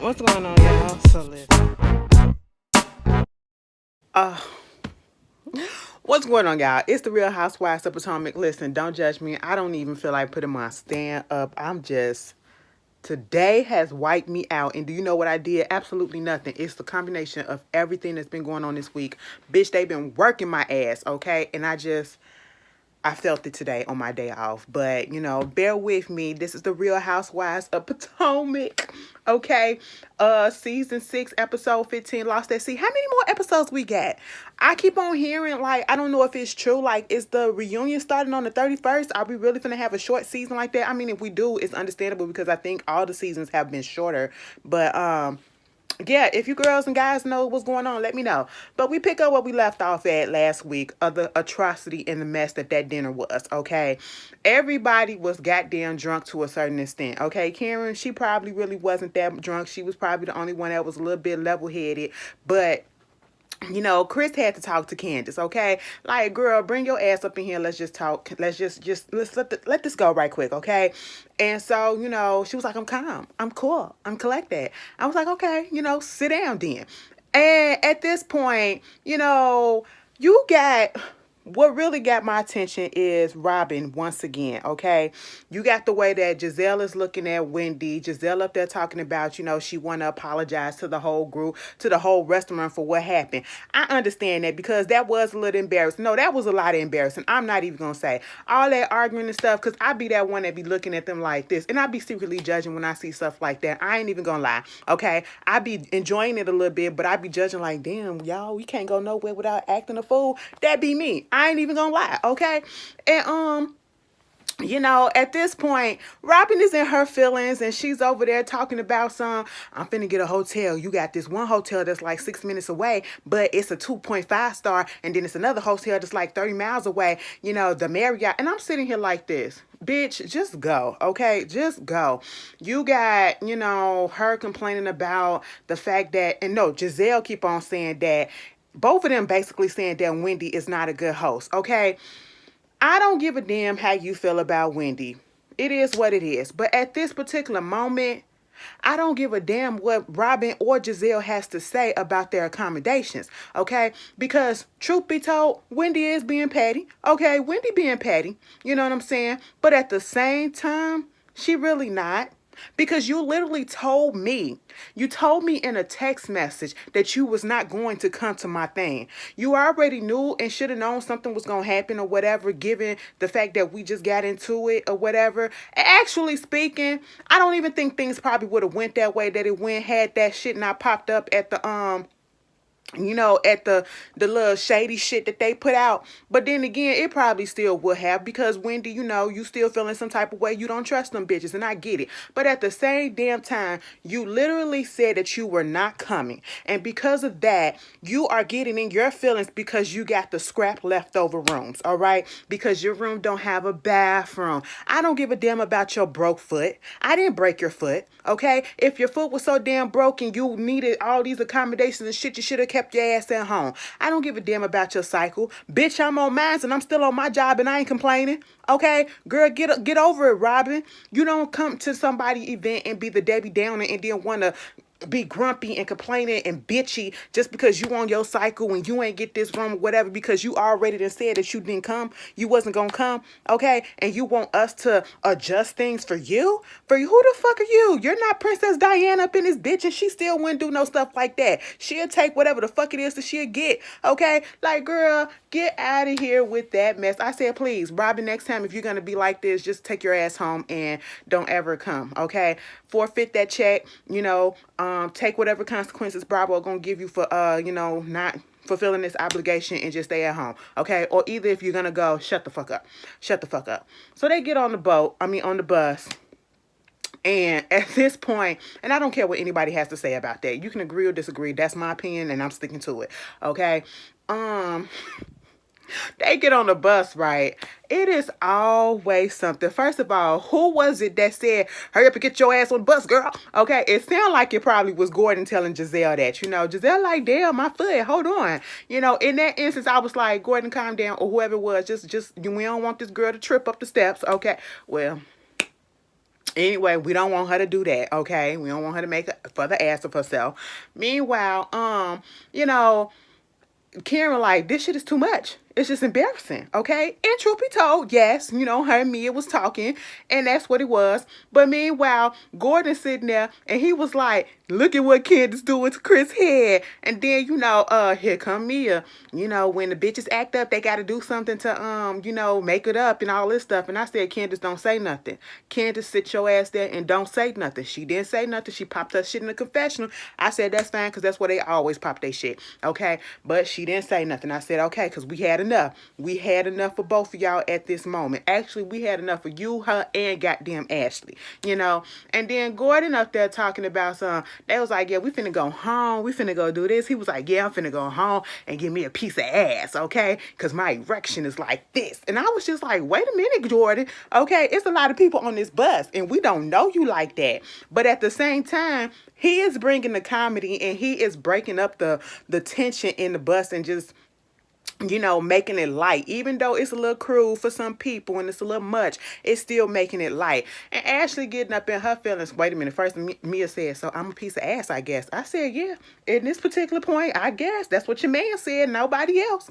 What's going on, y'all? So listen. Uh, what's going on, y'all? It's the Real Housewives of Potomac. Listen, don't judge me. I don't even feel like putting my stand up. Today has wiped me out. And do you know what I did? Absolutely nothing. It's the combination of everything that's been going on this week. Bitch, they've been working my ass, okay? And I felt it today on my day off. But, bear with me. This is the Real Housewives of Potomac. Okay. Season 6, episode 15, Lost at Sea. How many more episodes we got? I keep on hearing, like, I don't know if it's true. Like, is the reunion starting on the 31st? Are we really gonna have a short season like that? I mean, if we do, it's understandable because I think all the seasons have been shorter. But yeah, if you girls and guys know what's going on, let me know. But we pick up what we left off at last week of the atrocity and the mess that dinner was, okay? Everybody was goddamn drunk to a certain extent, okay? Karen, she probably really wasn't that drunk. She was probably the only one that was a little bit level-headed. But Chris had to talk to Candace, okay? Like, girl, bring your ass up in here. Let's just talk. Let's let this go right quick, okay? And so, she was like, I'm calm. I'm cool. I'm collected. I was like, okay, sit down then. And at this point, you got what really got my attention is Robin once again, okay? You got the way that Giselle is looking at Wendy. Giselle up there talking about, she want to apologize to the whole group, to the whole restaurant for what happened. I understand that because that was a little embarrassing. No, that was a lot of embarrassing. I'm not even going to say all that arguing and stuff because I be that one that be looking at them like this. And I be secretly judging when I see stuff like that. I ain't even going to lie, okay? I be enjoying it a little bit, but I be judging like, damn, y'all, we can't go nowhere without acting a fool. That be me. I ain't even gonna lie, okay? And at this point, Robin is in her feelings and she's over there talking about I'm finna get a hotel. You got this one hotel that's like 6 minutes away, but it's a 2.5 star, and then it's another hotel that's like 30 miles away, the Marriott. And I'm sitting here like this. Bitch, just go, okay? Just go. You got, her complaining about the fact that, and no, Giselle keep on saying that both of them basically saying that Wendy is not a good host, okay? I don't give a damn how you feel about Wendy. It is what it is. But at this particular moment, I don't give a damn what Robin or Giselle has to say about their accommodations, okay? Because truth be told, Wendy is being petty, okay? Wendy being petty, you know what I'm saying? But at the same time, she really not. Because you told me in a text message that you was not going to come to my thing. You already knew and should have known something was going to happen or whatever, given the fact that we just got into it or whatever. Actually speaking, I don't even think things probably would have went that way that it went had that shit not popped up at the at the little shady shit that they put out. But then again, it probably still would have because Wendy, you still feeling some type of way. You don't trust them bitches, and I get it. But at the same damn time, you literally said that you were not coming. And because of that, you are getting in your feelings because you got the scrap leftover rooms, all right? Because your room don't have a bathroom. I don't give a damn about your broke foot. I didn't break your foot, okay? If your foot was so damn broken, you needed all these accommodations and shit, you should have kept your ass at home. I don't give a damn about your cycle. Bitch, I'm on mine and I'm still on my job and I ain't complaining. Okay? Girl, get over it, Robin. You don't come to somebody event and be the Debbie Downer and then want to be grumpy and complaining and bitchy just because you on your cycle and you ain't get this room or whatever because you already done said that you didn't come, you wasn't gonna come, okay? And you want us to adjust things for you? For you, who the fuck are you? You're not Princess Diana up in this bitch and she still wouldn't do no stuff like that. She'll take whatever the fuck it is that she'll get, okay? Like, girl, get out of here with that mess. I said, please, Robin, next time if you're gonna be like this, just take your ass home and don't ever come, okay? Forfeit that check, take whatever consequences Bravo are gonna give you for not fulfilling this obligation and just stay at home, okay? Or either if you're gonna go, shut the fuck up. Shut the fuck up. So they get on the bus. And at this point, and I don't care what anybody has to say about that. You can agree or disagree. That's my opinion and I'm sticking to it. Okay. They get on the bus, right? It is always something. First of all, who was it that said, hurry up and get your ass on the bus, girl? Okay, it sounded like it probably was Gordon telling Giselle that. Giselle like, damn, my foot, hold on. In that instance, I was like, Gordon, calm down, or whoever it was, just we don't want this girl to trip up the steps. Okay, well, Anyway, we don't want her to do that, okay? We don't want her to make a further ass of herself. Meanwhile, you know, Karen, like, this shit is too much. It's just embarrassing, okay? And truth be told, yes, her and Mia was talking, and that's what it was. But meanwhile, Gordon sitting there, and he was like, look at what Candace doing to Chris' head. And then, here come Mia. When the bitches act up, they got to do something to, make it up and all this stuff. And I said, Candace, don't say nothing. Candace, sit your ass there and don't say nothing. She didn't say nothing. She popped her shit in the confessional. I said, that's fine, because that's where they always pop their shit, okay? But she didn't say nothing. I said, okay, because we had enough. We had enough for both of y'all at this moment. Actually, we had enough for you, her, and goddamn Ashley, And then Gordon up there talking about something. They was like, yeah, we finna go home. We finna go do this. He was like, yeah, I'm finna go home and give me a piece of ass, okay? Because my erection is like this. And I was just like, wait a minute, Jordan. Okay, it's a lot of people on this bus, and we don't know you like that. But at the same time, he is bringing the comedy, and he is breaking up the tension in the bus and just making it light. Even though it's a little cruel for some people and it's a little much, it's still making it light. And Ashley getting up in her feelings. Wait a minute. First, Mia said, so I'm a piece of ass, I guess. I said, yeah, in this particular point, I guess. That's what your man said. Nobody else,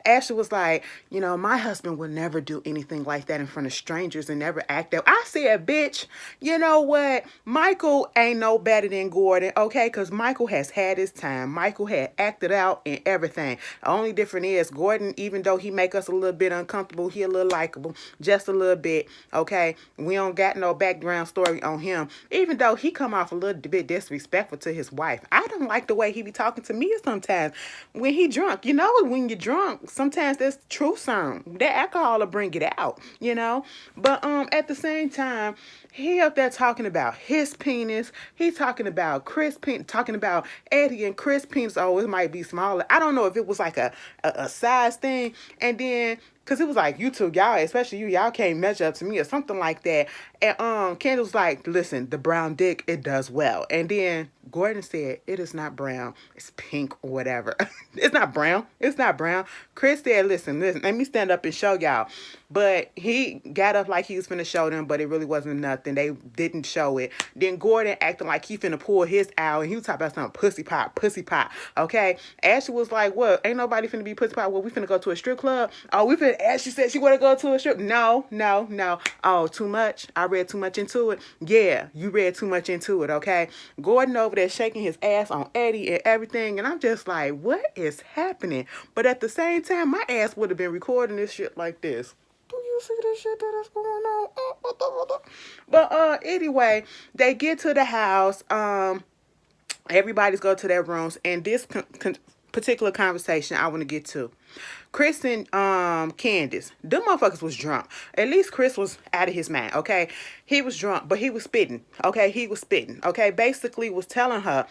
Ashley was like, my husband would never do anything like that in front of strangers and never act out. I said, bitch, you know what? Michael ain't no better than Gordon, okay? Because Michael has had his time. Michael had acted out and everything. The only difference is Gordon, even though he make us a little bit uncomfortable, he a little likable, just a little bit, okay? We don't got no background story on him, even though he come off a little bit disrespectful to his wife. I don't like the way he be talking to me sometimes when he drunk. When you're drunk, sometimes there's truth serum. That alcohol will bring it out, But at the same time, he up there talking about his penis. He talking about Chris penis, talking about Eddie and Chris penis. Oh, it might be smaller. I don't know if it was like a size thing. And then, because it was like, you two, y'all, especially you, y'all can't measure up to me or something like that. And Kendall was like, listen, the brown dick, it does well. And then Gordon said, it is not brown. It's pink or whatever. It's not brown. It's not brown. Chris said, listen, let me stand up and show y'all. But he got up like he was finna show them, but it really wasn't nothing. They didn't show it. Then Gordon acting like he finna pull his out, and he was talking about something pussy pot, okay? Ashley was like, what? Ain't nobody finna be pussy pot. Well, we finna go to a strip club? Oh, Ashley said she wanna go to a strip. No. Oh, too much? I read too much into it? Yeah, you read too much into it, okay? Gordon over there shaking his ass on Eddie and everything, and I'm just like, what is happening? But at the same time, my ass would have been recording this shit like this. Do you see this shit that is going on? But anyway, they get to the house. Everybody's go to their rooms, and this particular conversation I want to get to. Chris and Candace, them motherfuckers was drunk. At least Chris was out of his mind, okay? He was drunk, but he was spitting, okay? He was spitting, okay? Basically was telling her,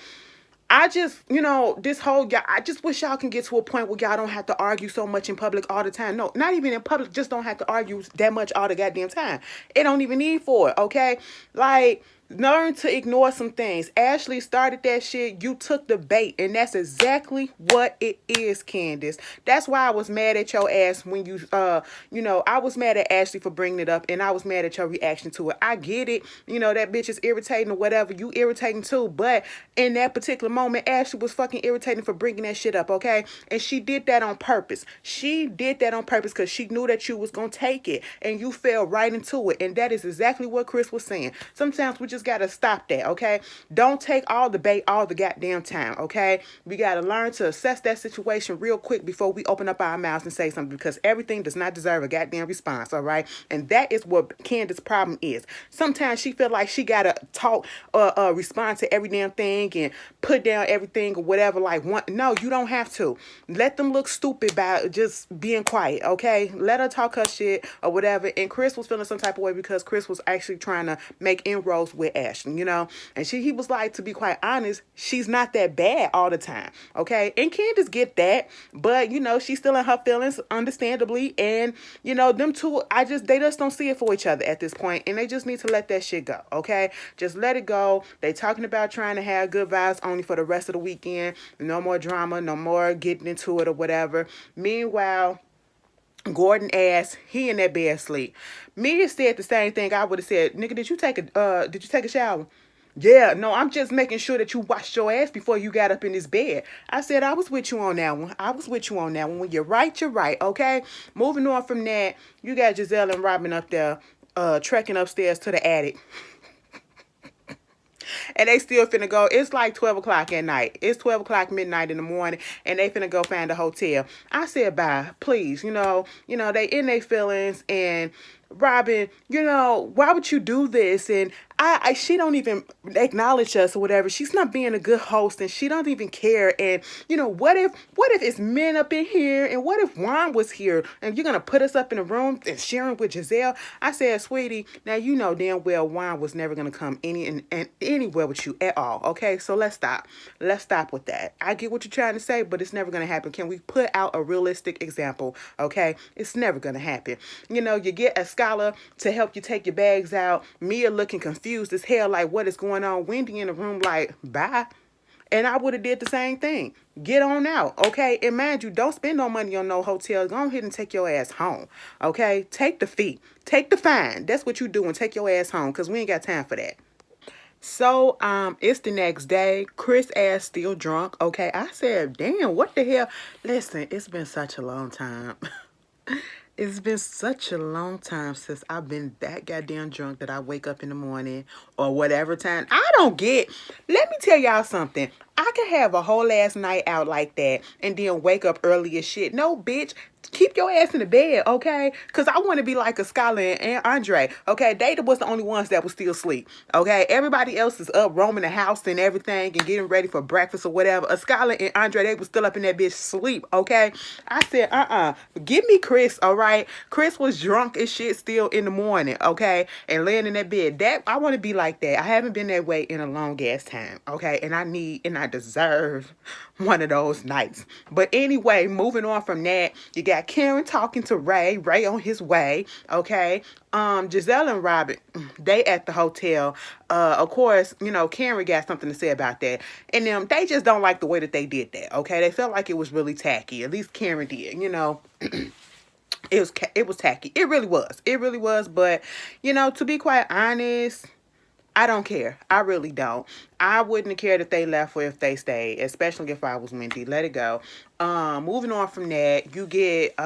I just, I just wish y'all can get to a point where y'all don't have to argue so much in public all the time. No, not even in public, just don't have to argue that much all the goddamn time. It don't even need for it, okay? Like, learn to ignore some things. Ashley started that shit. You took the bait, and that's exactly what it is, Candace. That's why I was mad at your ass when I was mad at Ashley for bringing it up, and I was mad at your reaction to it. I get it. That bitch is irritating or whatever. You irritating too, but in that particular moment, Ashley was fucking irritating for bringing that shit up, okay? And she did that on purpose. She did that on purpose because she knew that you was going to take it, and you fell right into it, and that is exactly what Chris was saying. Sometimes we just got to stop that, okay? Don't take all the bait all the goddamn time, okay? We got to learn to assess that situation real quick before we open up our mouths and say something, because everything does not deserve a goddamn response, all right? And that is what Candace's problem is. Sometimes she feel like she got to talk or respond to every damn thing and put down everything or whatever. No, you don't have to. Let them look stupid by just being quiet, okay? Let her talk her shit or whatever. And Chris was feeling some type of way because Chris was actually trying to make inroads with Ashley, and he was like, to be quite honest, she's not that bad all the time, okay? And Candace get that, but she's still in her feelings, understandably, and them two, they just don't see it for each other at this point, and they just need to let that shit go, okay? Just let it go. They talking about trying to have good vibes only for the rest of the weekend. No more drama, no more getting into it or whatever. Meanwhile, Gordon asked, he in that bed asleep. Mia said the same thing I would have said. Nigga, did you take a shower? Yeah, no, I'm just making sure that you washed your ass before you got up in this bed. I said I was with you on that one. I was with you on that one. When you're right, you're right, okay? Moving on from that, you got Giselle and Robin up there, trekking upstairs to the attic. And they still finna go. It's like 12 o'clock at night. It's 12 o'clock midnight in the morning, and they finna go find a hotel. I said, bye, please. They in their feelings, and Robin, why would you do this? And she don't even acknowledge us or whatever. She's not being a good host, and she don't even care. And what if it's men up in here, and what if Juan was here, and you're gonna put us up in a room and sharing with Giselle? I said, sweetie, now you know damn well Juan was never gonna come anywhere with you at all. Okay, so let's stop. Let's stop with that. I get what you're trying to say, but it's never gonna happen. Can we put out a realistic example? Okay, it's never gonna happen. You get a scholar to help you take your bags out. Mia looking confused as hell, like what is going on? Wendy in the room, like bye. And I would have did the same thing. Get on out, okay? And mind you, don't spend no money on no hotel. Go ahead and take your ass home, okay? Take the fee. Take the fine. That's what you do, and take your ass home, because we ain't got time for that. So, it's the next day. Chris ass still drunk, okay? I said, damn, what the hell? Listen, it's been such a long time. It's been such a long time since I've been that goddamn drunk that I wake up in the morning or whatever time. I don't get. Let me tell y'all something. I can have a whole ass night out like that and then wake up early as shit. No, bitch. Keep your ass in the bed, okay? Because I want to be like a Skylar and Andre, okay? They was the only ones that was still asleep, okay? Everybody else is up roaming the house and everything and getting ready for breakfast or whatever. A Skylar and Andre, they was still up in that bitch sleep, okay? I said, give me Chris, all right? Chris was drunk as shit still in the morning, okay? And laying in that bed. I want to be like that. I haven't been that way in a long ass time, okay? And I deserve one of those nights. But anyway, moving on from that, you got Karen talking to Ray on his way, okay? Giselle and Robin, they at the hotel. Of course, Karen got something to say about that. And they just don't like the way that they did that, okay? They felt like it was really tacky. At least Karen did, It was tacky. It really was. It really was. But, to be quite honest, I don't care. I really don't. I wouldn't have cared if they left or if they stayed, especially if I was Wendy. Let it go. Moving on from that, you get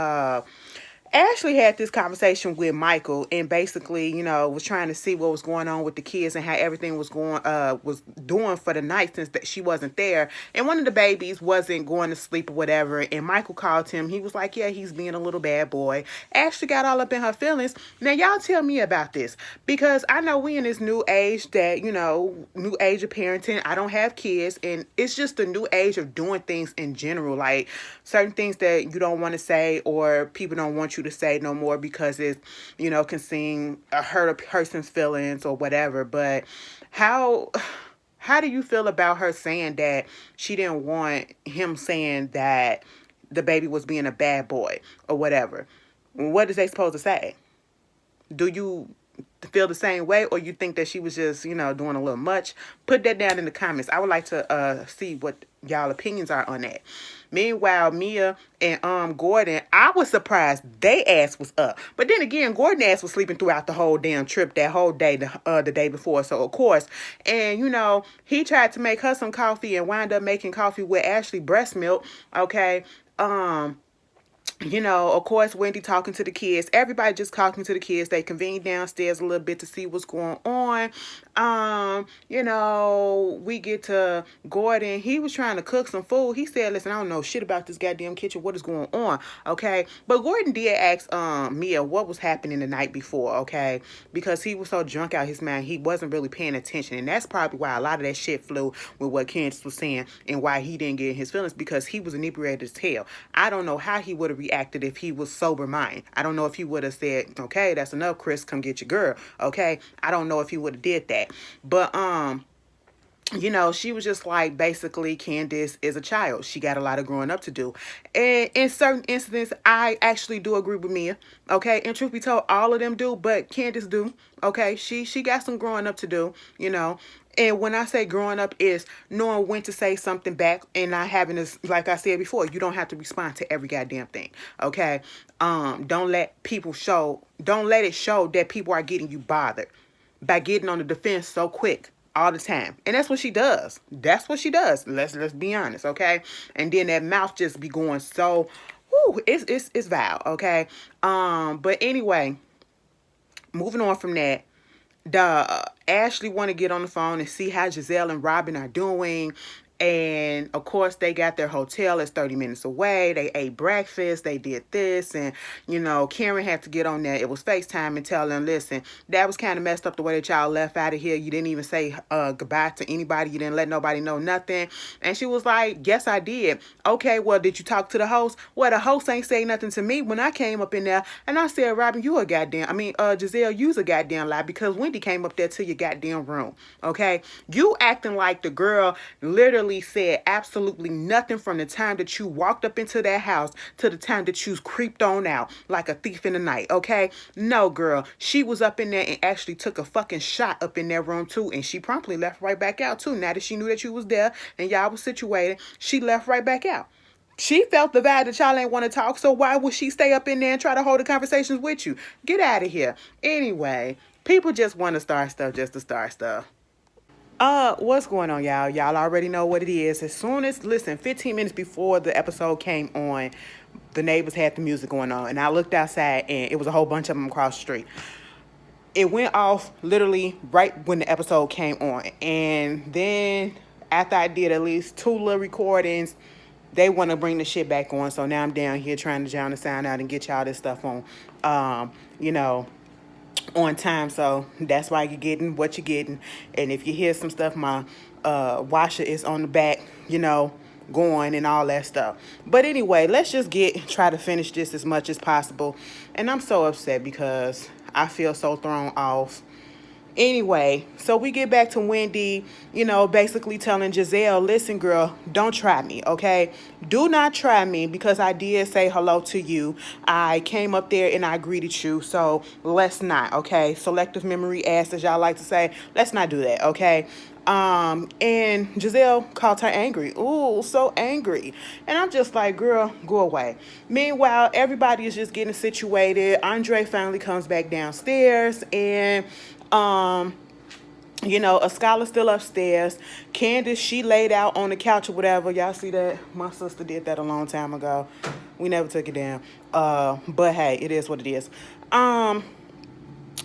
Ashley had this conversation with Michael and basically, was trying to see what was going on with the kids and how everything was doing for the night since that she wasn't there. And one of the babies wasn't going to sleep or whatever. And Michael called him. He was like, yeah, he's being a little bad boy. Ashley got all up in her feelings. Now, y'all tell me about this, because I know we in this new age that, new age of parenting. I don't have kids, and it's just the new age of doing things in general, like certain things that you don't want to say or people don't want you to say no more because it, can seem hurt a person's feelings or whatever. But how do you feel about her saying that she didn't want him saying that the baby was being a bad boy or whatever? What is they supposed to say? Do you feel the same way, or you think that she was just, doing a little much? Put that down in the comments. I would like to see what y'all opinions are on that. Meanwhile, Mia and Gordon, I was surprised they ass was up. But then again, Gordon ass was sleeping throughout the whole damn trip, that whole day, the day before. So, of course. And, he tried to make her some coffee and wound up making coffee with Ashley breast milk. Okay. Of course, Wendy talking to the kids. Everybody just talking to the kids. They convened downstairs a little bit to see what's going on. We get to Gordon. He was trying to cook some food. He said, listen, I don't know shit about this goddamn kitchen. What is going on? Okay. But Gordon did ask Mia what was happening the night before, okay? Because he was so drunk out his mind, he wasn't really paying attention. And that's probably why a lot of that shit flew with what Candace was saying and why he didn't get in his feelings, because he was inebriated as hell. I don't know how he would have reacted if he was sober mind. I don't know if he would have said, okay, that's enough, Chris, come get your girl. Okay. I don't know if he would have did that. But she was just like, basically, Candace is a child. She got a lot of growing up to do. And in certain instances, I actually do agree with Mia. Okay. And truth be told, all of them do, but Candace do. Okay. She got some growing up to do, And when I say growing up is knowing when to say something back and not having this, like I said before, you don't have to respond to every goddamn thing. Okay. Don't let it show that people are getting you bothered by getting on the defense so quick all the time. And that's what she does. That's what she does. Let's be honest, okay? And then that mouth just be going so it's vile, okay? But anyway, moving on from that, the Ashley want to get on the phone and see how Giselle and Robin are doing. And of course, they got their hotel is 30 minutes away. They ate breakfast. They did this. And, Karen had to get on there. It was FaceTime and tell them, listen, that was kind of messed up the way that y'all left out of here. You didn't even say goodbye to anybody. You didn't let nobody know nothing. And she was like, yes, I did. Okay, well, did you talk to the host? Well, the host ain't say nothing to me when I came up in there. And I said, Robin, Giselle, you's a goddamn lie because Wendy came up there to your goddamn room. Okay? You acting like the girl literally said absolutely nothing from the time that you walked up into that house to the time that you creeped on out like a thief in the night, okay? No, girl. She was up in there and actually took a fucking shot up in that room too, and she promptly left right back out too. Now that she knew that you was there and y'all was situated, she left right back out. She felt the vibe that y'all ain't want to talk, so why would she stay up in there and try to hold the conversations with you? Get out of here. Anyway, people just want to start stuff just to start stuff. What's going on, y'all? Y'all already know what it is. As soon as, listen, 15 minutes before the episode came on, the neighbors had the music going on, and I looked outside, and it was a whole bunch of them across the street. It went off literally right when the episode came on, and then after I did at least 2 little recordings, they want to bring the shit back on, so now I'm down here trying to drown the sound out and get y'all this stuff on, on time. So that's why you're getting what you're getting. And if you hear some stuff, my washer is on the back, going and all that stuff. But anyway, let's just try to finish this as much as possible. And I'm so upset because I feel so thrown off. Anyway, so we get back to Wendy, basically telling Giselle, listen, girl, don't try me, okay? Do not try me because I did say hello to you. I came up there and I greeted you, so let's not, okay? Selective memory ass, as y'all like to say. Let's not do that, okay? And Giselle called her angry. Ooh, so angry. And I'm just like, girl, go away. Meanwhile, everybody is just getting situated. Andre finally comes back downstairs and a scholar's still upstairs. Candace, she laid out on the couch or whatever. Y'all see that? My sister did that a long time ago. We never took it down. But hey, it is what it is.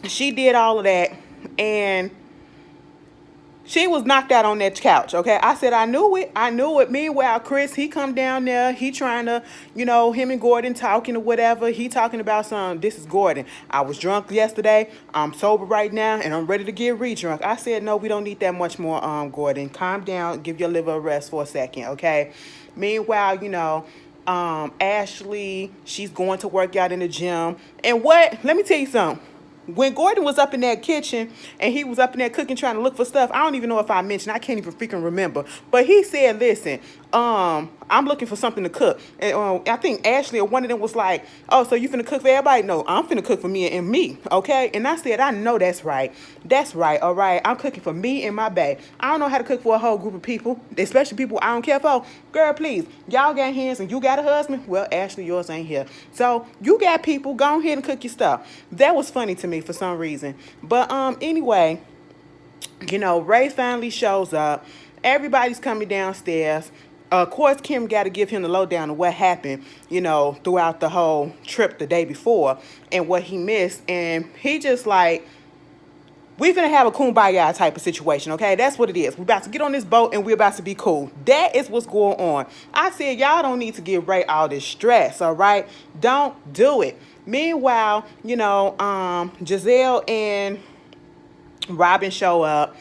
She did all of that and she was knocked out on that couch, okay? I said, I knew it. Meanwhile, Chris, he come down there. He trying to, him and Gordon talking or whatever. He talking about this is Gordon. I was drunk yesterday. I'm sober right now, and I'm ready to get re-drunk. I said, no, we don't need that much more, Gordon. Calm down. Give your liver a rest for a second, okay? Meanwhile, Ashley, she's going to work out in the gym. And what? Let me tell you something. When Gordon was up in that kitchen and he was up in there cooking, trying to look for stuff, I don't even know if I mentioned, I can't even freaking remember. But he said, listen, I'm looking for something to cook. And I think Ashley or one of them was like, oh, so you finna cook for everybody? No, I'm finna cook for me and me, okay? And I said, I know that's right. That's right, all right? I'm cooking for me and my bae. I don't know how to cook for a whole group of people, especially people I don't care for. Girl, please, y'all got hands and you got a husband? Well, Ashley, yours ain't here. So you got people, go ahead and cook your stuff. That was funny to me for some reason. But anyway, Ray finally shows up. Everybody's coming downstairs. Of course, Kim got to give him the lowdown of what happened, throughout the whole trip the day before and what he missed. And he just like, we finna have a kumbaya type of situation, okay? That's what it is. We're about to get on this boat and we're about to be cool. That is what's going on. I said, y'all don't need to give Ray all this stress, all right? Don't do it. Meanwhile, Giselle and Robin show up.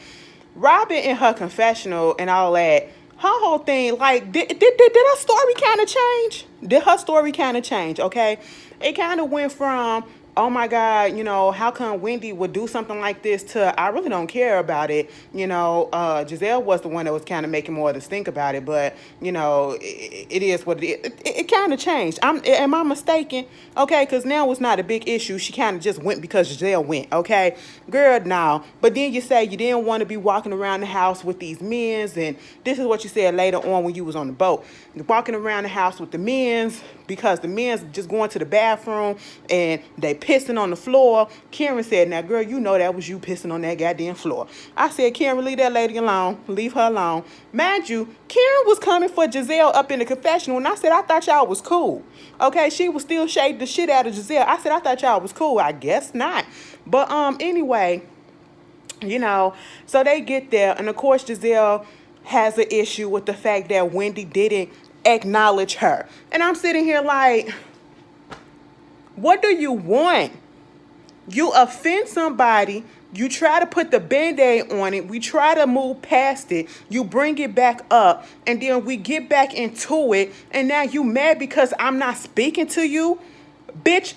Robin in her confessional and all that, her whole thing, like, did her story kind of change? Did her story kind of change, okay? It kind of went from, oh my God, how come Wendy would do something like this to, I really don't care about it. Giselle was the one that was kind of making more of the stink about it, but, it is what it is. It kind of changed. Am I mistaken? Okay, because now it's not a big issue. She kind of just went because Giselle went, okay? Girl, no. But then you say you didn't want to be walking around the house with these men's, and this is what you said later on when you was on the boat. Walking around the house with the men's because the men's just going to the bathroom and they pissing on the floor. Karen said, now, girl, you know that was you pissing on that goddamn floor. I said, Karen, leave that lady alone. Leave her alone. Mind you, Karen was coming for Giselle up in the confessional, and I said, I thought y'all was cool. Okay, she was still shading the shit out of Giselle. I said, I thought y'all was cool. I guess not. But anyway, so they get there, and of course Giselle has an issue with the fact that Wendy didn't acknowledge her. And I'm sitting here like, what do you want? You offend somebody, you try to put the Band-Aid on it, we try to move past it, you bring it back up, and then we get back into it, and now you mad because I'm not speaking to you? Bitch,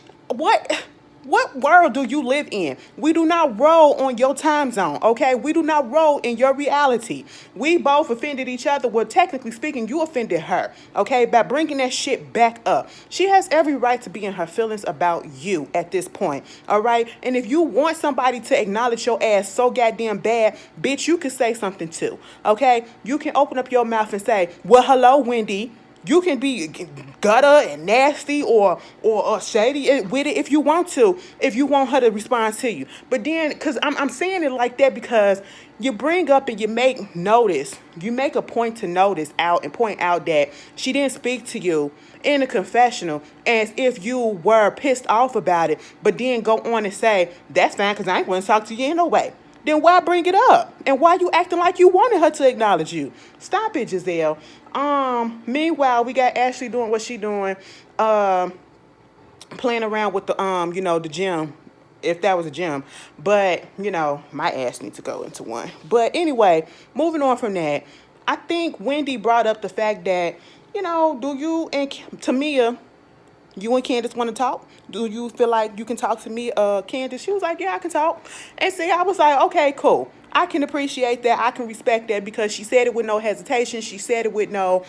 what world do you live in? We do not roll on your time zone, okay? We do not roll in your reality. We both offended each other. Well, technically speaking, you offended her, okay? By bringing that shit back up. She has every right to be in her feelings about you at this point, all right? And if you want somebody to acknowledge your ass so goddamn bad, bitch, you can say something too, okay? You can open up your mouth and say, well, hello, Wendy. You can be gutter and nasty or shady with it if you want to, if you want her to respond to you. But then, because I'm saying it like that because you bring up and you make a point to notice out and point out that she didn't speak to you in a confessional as if you were pissed off about it, but then go on and say, that's fine because I ain't going to talk to you in no way. Then why bring it up? And why you acting like you wanted her to acknowledge you? Stop it, Giselle. Meanwhile, we got Ashley doing what she doing, playing around with the the gym, if that was a gym. But, my ass needs to go into one. But anyway, moving on from that, I think Wendy brought up the fact that, do you and Tamia, you and Candace want to talk? Do you feel like you can talk to me, Candace? She was like, yeah, I can talk. And see, I was like, okay, cool. I can appreciate that. I can respect that because she said it with no hesitation. She said it with no,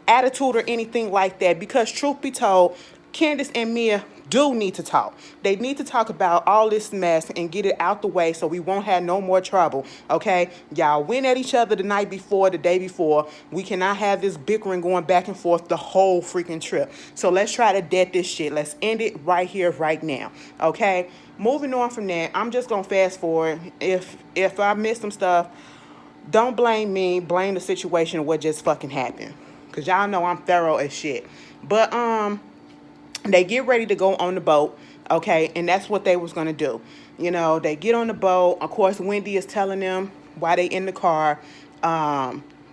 attitude or anything like that. Because truth be told, Candace and Mia do need to talk. They need to talk about all this mess and get it out the way so we won't have no more trouble, okay? Y'all went at each other the night before, the day before. We cannot have this bickering going back and forth the whole freaking trip. So let's try to dead this shit. Let's end it right here, right now, okay? Moving on from that, I'm just going to fast forward. If I missed some stuff, don't blame me. Blame the situation of what just fucking happened. Because y'all know I'm thorough as shit. But, they get ready to go on the boat, okay, and that's what they was going to do. They get on the boat. Of course, Wendy is telling them while they in the car,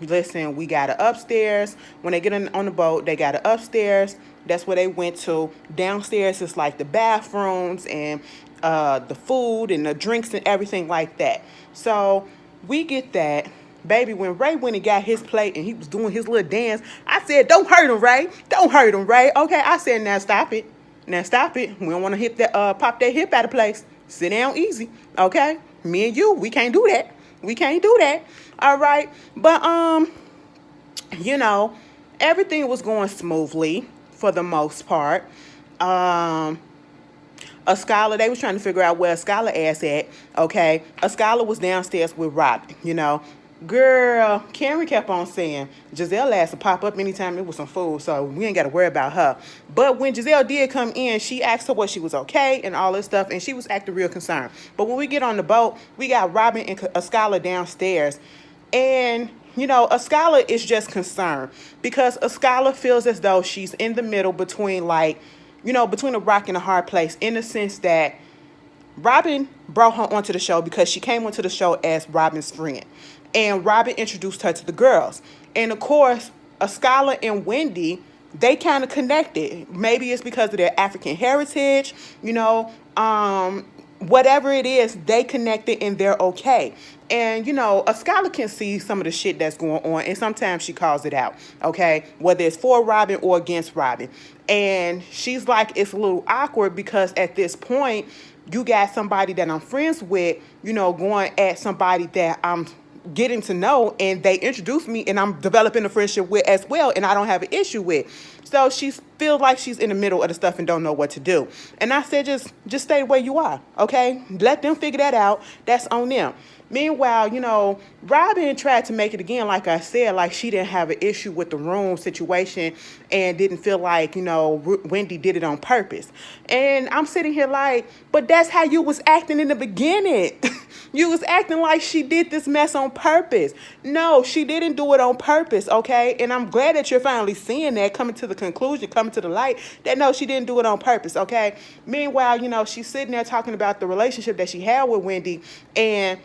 listen, we got to upstairs. When they get on the boat, they got to upstairs. That's where they went to. Downstairs is like the bathrooms and the food and the drinks and everything like that. So we get that. Baby, when Ray went and got his plate and he was doing his little dance, I said, don't hurt him, Ray. Don't hurt him, Ray. Okay, I said, now stop it. Now stop it. We don't want to hit that, pop that hip out of place. Sit down easy, okay? Me and you, we can't do that. We can't do that, all right? But, everything was going smoothly for the most part. Skylar, they was trying to figure out where Skylar ass at, okay? Skylar was downstairs with Robin, Girl, Karen kept on saying Giselle asked to pop up anytime it was some food, so we ain't got to worry about her. But when Giselle did come in, she asked her what she was okay and all this stuff, and she was acting real concerned. But when we get on the boat, we got Robin and Skylar downstairs, and Skylar is just concerned because Skylar feels as though she's in the middle between between a rock and a hard place, in the sense that Robin brought her onto the show because she came onto the show as Robin's friend. And Robin introduced her to the girls. And of course, Skylar and Wendy, they kind of connected. Maybe it's because of their African heritage, whatever it is, they connected and they're okay. And a scholar can see some of the shit that's going on, and sometimes she calls it out, okay? Whether it's for Robin or against Robin. And she's like, it's a little awkward because at this point, you got somebody that I'm friends with, going at somebody that I'm getting to know, and they introduce me and I'm developing a friendship with as well, and I don't have an issue with. So she feels like she's in the middle of the stuff and don't know what to do. And I said, just stay where you are, okay? Let them figure that out. That's on them. Meanwhile, Robin tried to make it again, like I said, like she didn't have an issue with the room situation and didn't feel like, Wendy did it on purpose. And I'm sitting here like, but that's how you was acting in the beginning. You was acting like she did this mess on purpose. No, she didn't do it on purpose, okay? And I'm glad that you're finally seeing that, coming to the conclusion, coming to the light, that no, she didn't do it on purpose, okay? Meanwhile, she's sitting there talking about the relationship that she had with Wendy, and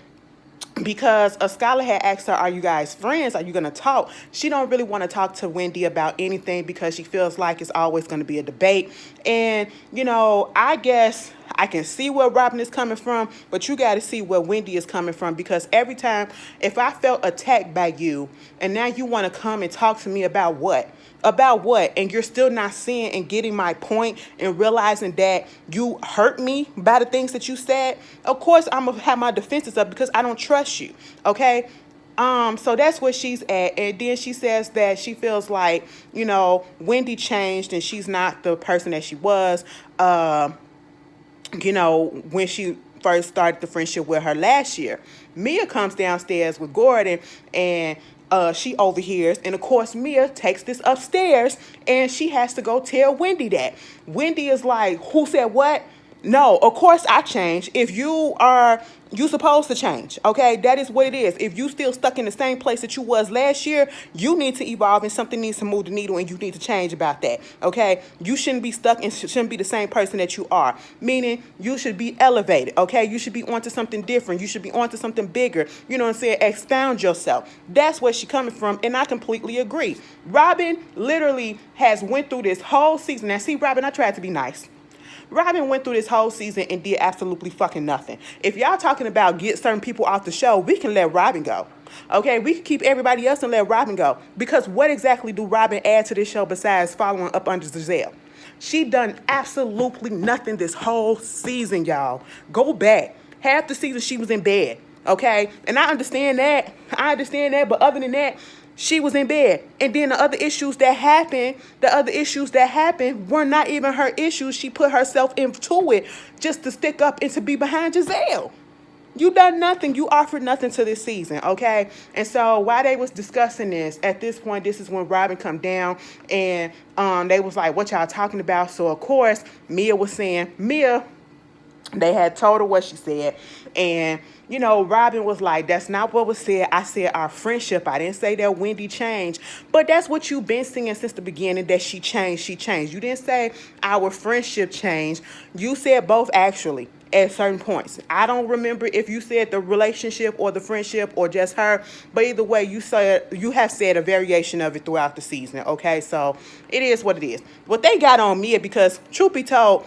because a scholar had asked her, are you guys friends? Are you going to talk? She don't really want to talk to Wendy about anything because she feels like it's always going to be a debate. And, I guess I can see where Robin is coming from, but you got to see where Wendy is coming from, because every time, if I felt attacked by you and now you want to come and talk to me about what? About what? And you're still not seeing and getting my point and realizing that you hurt me by the things that you said. Of course, I'm going to have my defenses up because I don't trust you. Okay? So that's where she's at. And then she says that she feels like, Wendy changed and she's not the person that she was, when she first started the friendship with her last year. Mia comes downstairs with Gordon, and she overhears, and of course Mia takes this upstairs and she has to go tell Wendy that. Wendy is like, who said what? No, of course I change. If you supposed to change, okay? That is what it is. If you still stuck in the same place that you was last year, you need to evolve and something needs to move the needle and you need to change about that, okay? You shouldn't be stuck and shouldn't be the same person that you are, meaning you should be elevated, okay? You should be onto something different. You should be onto something bigger. You know what I'm saying? Expound yourself. That's where she's coming from, and I completely agree. Robin literally has went through this whole season. Now, see, Robin, I tried to be nice. Robin went through this whole season and did absolutely fucking nothing. If y'all talking about get certain people off the show, we can let Robin go. Okay, we can keep everybody else and let Robin go. Because what exactly do Robin add to this show besides following up under Giselle? She done absolutely nothing this whole season, y'all. Go back. Half the season she was in bed. Okay? And I understand that. But other than that, she was in bed. And then the other issues that happened were not even her issues. She put herself into it just to stick up and to be behind Giselle. You done nothing. You offered nothing to this season, okay? And so while they was discussing this, at this point, this is when Robin come down and they was like, what y'all talking about? So, of course, Mia was saying, they had told her what she said. And, Robin was like, that's not what was said. I said our friendship. I didn't say that Wendy changed. But that's what you've been saying since the beginning, that she changed. You didn't say our friendship changed. You said both, actually, at certain points. I don't remember if you said the relationship or the friendship or just her. But either way, you have said a variation of it throughout the season. Okay, so it is what it is. What they got on Mia, because truth be told,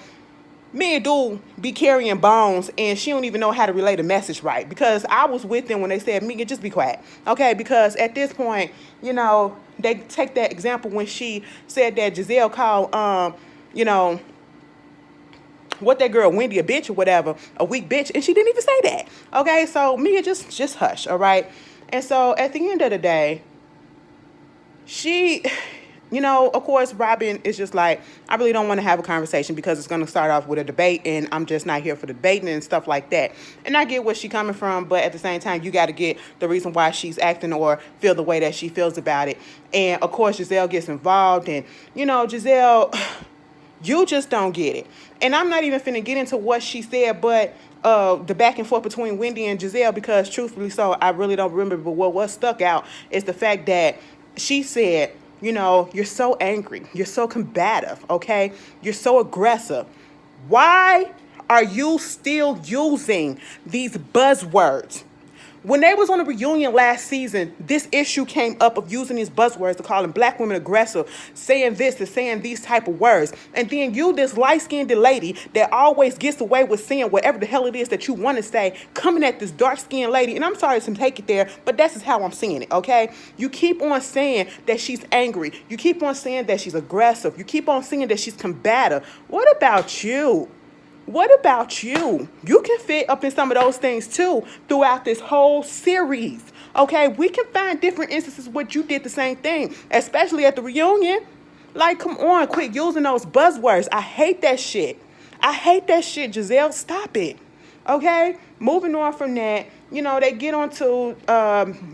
Mia do be carrying bones and she don't even know how to relay the message right. Because I was with them when they said, Mia, just be quiet. Okay, because at this point, they take that example when she said that Giselle called, what that girl, Wendy, a bitch or whatever, a weak bitch, and she didn't even say that. Okay, so Mia, just hush, all right? And so at the end of the day, she... of course, Robin is just like, I really don't want to have a conversation because it's going to start off with a debate and I'm just not here for debating and stuff like that. And I get where she's coming from, but at the same time, you got to get the reason why she's acting or feel the way that she feels about it. And, of course, Giselle gets involved and, Giselle, you just don't get it. And I'm not even finna get into what she said, but the back and forth between Wendy and Giselle, because truthfully so, I really don't remember. But what stuck out is the fact that she said, you're so angry. You're so combative, okay? You're so aggressive. Why are you still using these buzzwords? When they was on a reunion last season, this issue came up of using these buzzwords to calling black women aggressive, saying this and saying these type of words. And then you, this light-skinned lady that always gets away with saying whatever the hell it is that you want to say, coming at this dark-skinned lady, and I'm sorry to take it there, but that's just how I'm seeing it, okay? You keep on saying that she's angry. You keep on saying that she's aggressive. You keep on saying that she's combative. What about you? What about you? You can fit up in some of those things too throughout this whole series. Okay, we can find different instances where you did the same thing, especially at the reunion. Like, come on, quit using those buzzwords. I hate that shit. I hate that shit, Giselle. Stop it. Okay, moving on from that, you know, they get on to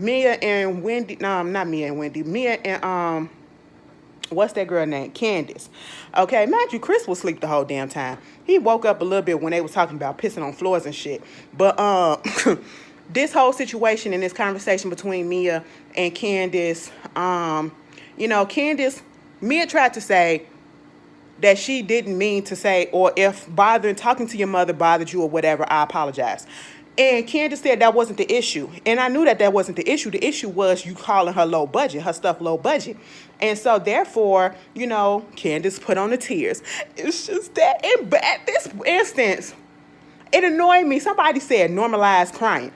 Mia and Wendy. No, not Mia and Wendy. Mia and what's that girl name? Candace. Okay, mind you, Chris was asleep the whole damn time. He woke up a little bit when they was talking about pissing on floors and shit. But this whole situation and this conversation between Mia and Candace, you know, Mia tried to say that she didn't mean to say, or if talking to your mother bothered you or whatever, I apologize. And Candace said that wasn't the issue. And I knew that wasn't the issue. The issue was you calling her low budget, her stuff low budget. And so therefore, you know, Candace put on the tears. It's just that at this instance, it annoyed me. Somebody said normalize crying.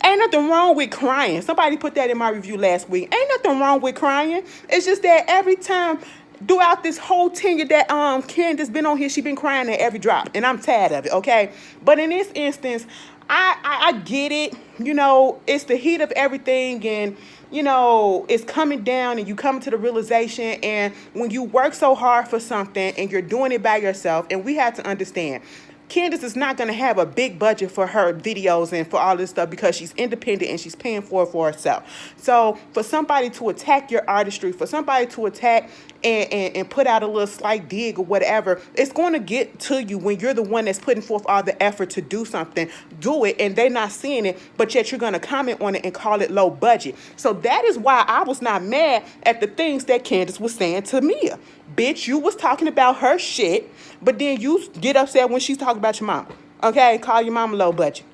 Ain't nothing wrong with crying. Somebody put that in my review last week. Ain't nothing wrong with crying. It's just that every time throughout this whole tenure that Candace been on here, she been crying at every drop. And I'm tired of it, okay? But in this instance, I get it. You know, it's the heat of everything, and you know, it's coming down, and you come to the realization, and when you work so hard for something and you're doing it by yourself, and we have to understand, Candace is not going to have a big budget for her videos and for all this stuff because she's independent and she's paying for it for herself. So for somebody to attack your artistry, for somebody to attack and put out a little slight dig or whatever, it's going to get to you when you're the one that's putting forth all the effort to do something. Do it, and they're not seeing it, but yet you're going to comment on it and call it low budget. So that is why I was not mad at the things that Candace was saying to Mia. Bitch, you was talking about her shit, but then you get upset when she's talking about your mama. Okay? Call your mama low budget.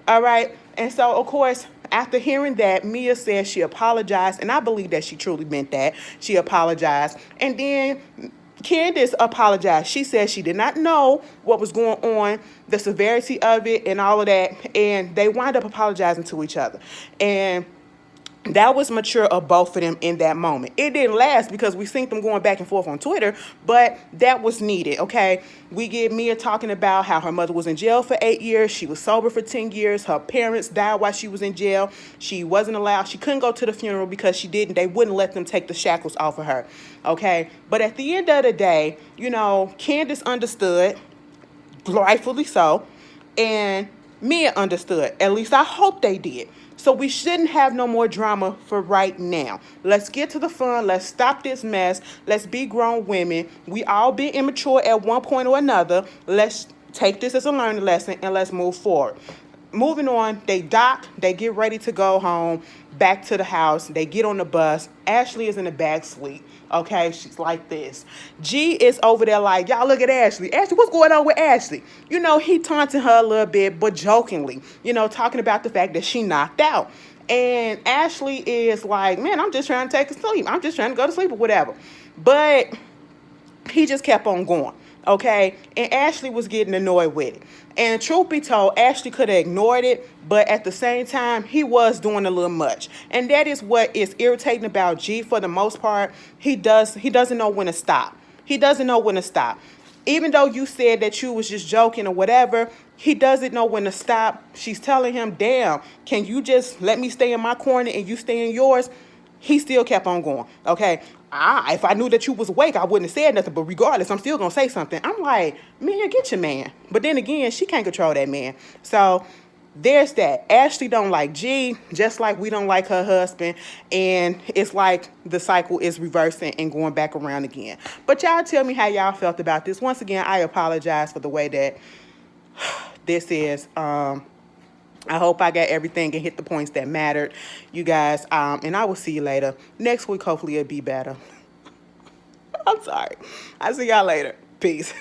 All right? And so, of course, after hearing that, Mia said she apologized, and I believe that she truly meant that. She apologized. And then Candace apologized. She said she did not know what was going on, the severity of it, and all of that. And they wind up apologizing to each other. And that was mature of both of them in that moment. It didn't last because we seen them going back and forth on Twitter, but that was needed, okay? We get Mia talking about how her mother was in jail for 8 years. She was sober for 10 years. Her parents died while she was in jail. She wasn't allowed. She couldn't go to the funeral because they wouldn't let them take the shackles off of her, okay? But at the end of the day, you know, Candace understood, rightfully so, and Mia understood. At least I hope they did. So we shouldn't have no more drama for right now. Let's get to the fun. Let's stop this mess. Let's be grown women. We all been immature at one point or another. Let's take this as a learning lesson and let's move forward. Moving on, they dock. They get ready to go home, back to the house. They get on the bus. Ashley is in the back seat. Okay, she's like this. G is over there like, y'all look at Ashley. Ashley, what's going on with Ashley? You know, he taunting her a little bit, but jokingly, you know, talking about the fact that she knocked out. And Ashley is like, man, I'm just trying to take a sleep. I'm just trying to go to sleep or whatever. But he just kept on going. Okay, and Ashley was getting annoyed with it. And truth be told, Ashley could have ignored it, but at the same time, he was doing a little much. And that is what is irritating about G for the most part. He doesn't know when to stop. He doesn't know when to stop. Even though you said that you was just joking or whatever, he doesn't know when to stop. She's telling him, damn, can you just let me stay in my corner and you stay in yours? He still kept on going, okay? If I knew that you was awake, I wouldn't have said nothing, but regardless, I'm still going to say something. I'm like, man, get your man. But then again, she can't control that man. So there's that. Ashley don't like G, just like we don't like her husband. And it's like the cycle is reversing and going back around again. But y'all tell me how y'all felt about this. Once again, I apologize for the way that this is. I hope I got everything and hit the points that mattered, you guys. And I will see you later. Next week, hopefully it'll be better. I'm sorry. I'll see y'all later. Peace.